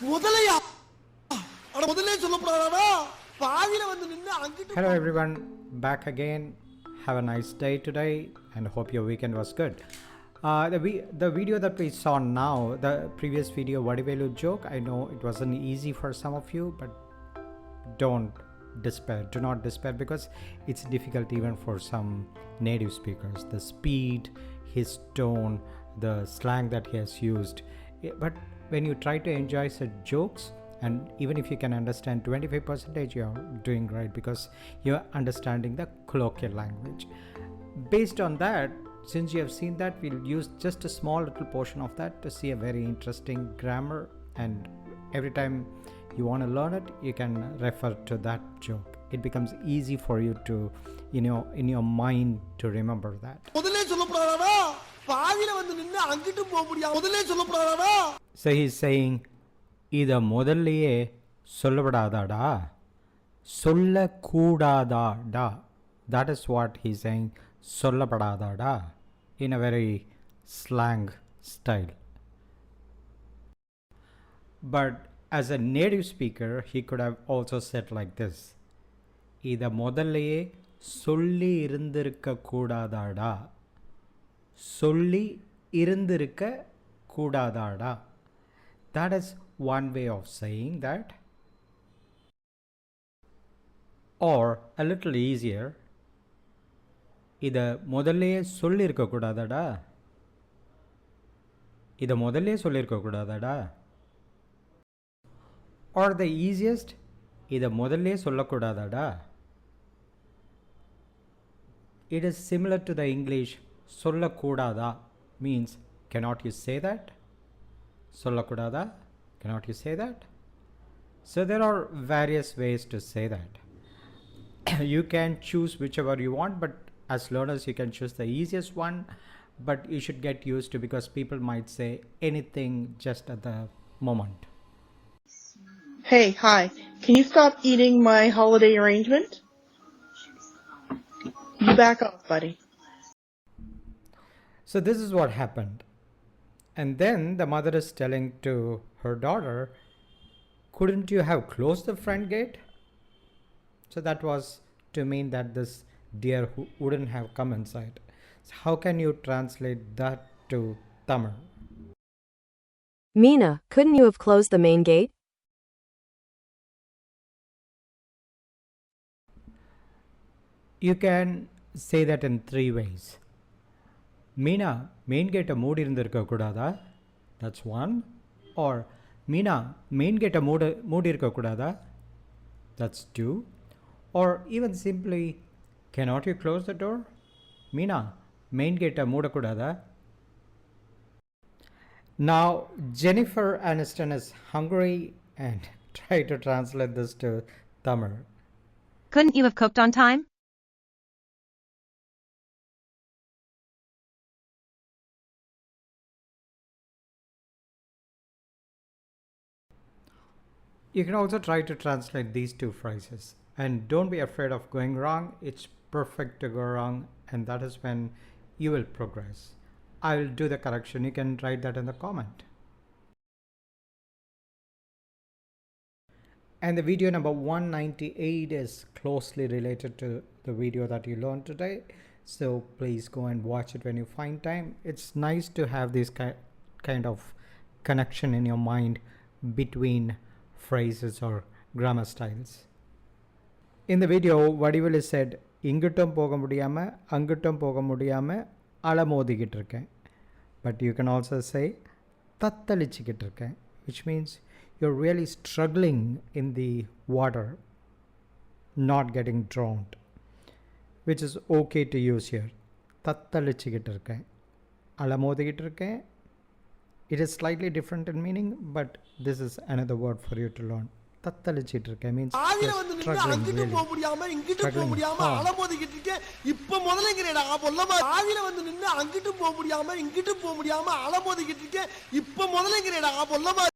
Hello everyone, back again. Have a nice day today and hope your weekend was good. The video that we saw now, the previous video, Vadivelu joke, I know it wasn't easy for some of you, but don't despair. Do not despair because it's difficult even for some native speakers. The speed, his tone, the slang that he has used. But when you try to enjoy such jokes, and even if you can understand 25%, you're doing right because you're understanding the colloquial language. Based on that, since you have seen that, we'll use just a small little portion of that to see a very interesting grammar, and every time you want to learn it, you can refer to that joke. It becomes easy for you to, in your mind to remember that. So he's saying, இத முதல்லயே சொல்லப்படாதாடா சொல்லக்கூடாதாடா. That is what he's saying, சொல்லப்படாதாடா, in a very slang style. But as a native speaker, he could have also said like this, இத முதல்லயே சொல்லி இருந்திருக்க கூடாதாடா, சொல்லி இருந்திருக்க கூடாதாடா. That is one way of saying that. Or a little easier, இத முதல்லயே சொல்லிருக்க கூடாதாடா, இத முதல்லயே சொல்லிருக்க கூடாதாடா. Or the easiest, இத முதல்லயே சொல்லக்கூடாதாடா. It is similar to the English சொல்லக்கூடாதா means cannot you say that? சொல்லக்கூடாதா, cannot you say that? So there are various ways to say that. You can choose whichever you want, but as learners you can choose the easiest one, but you should get used to because people might say anything just at the moment. Hey, hi. Can you stop eating my holiday arrangement? You back off, buddy. So this is what happened. And then the mother is telling to her daughter, couldn't you have closed the front gate? So that was to mean that this deer wouldn't have come inside. So how can you translate that to Tamil? Meena, couldn't you have closed the main gate? You can say that in three ways. Meena, main gate moodi irundirukka kudada, that's one. Or Meena, main gate moodi irukka kudada, that's two. Or even simply, cannot you close the door? Meena, main gate mooda kudada. Now Jennifer Aniston is hungry and try to translate this to Tamil. Couldn't you have cooked on time? You can also try to translate these two phrases, and don't be afraid of going wrong. It's perfect to go wrong, and that is when you will progress. I will do the correction. You can write that in the comment. And the video number 198 is closely related to the video that you learned today, so please go and watch it when you find time. It's nice to have this kind of connection in your mind between phrases or grammar styles. In the video, Vadivelu said, inguttum poga mudiyama anguttum poga mudiyama alamodikittirukken. But you can also say tattalichikittirukken, which means you're really struggling in the water, not getting drowned, which is okay to use here. Tattalichikittirukken, alamodikittirukken. It is slightly different in meaning, but this is another word for you to learn. Tattalichittirukken means you're struggling really, struggling hard. இப்ப முதல்லங்கறடா பொல்லமா ஆவில வந்து நின்னு அங்கிட்டு போக முடியாம இங்கிட்டு போக முடியாம அலமோதிக்கிட்டு இருக்க இப்ப முதல்லங்கறடா பொல்லமா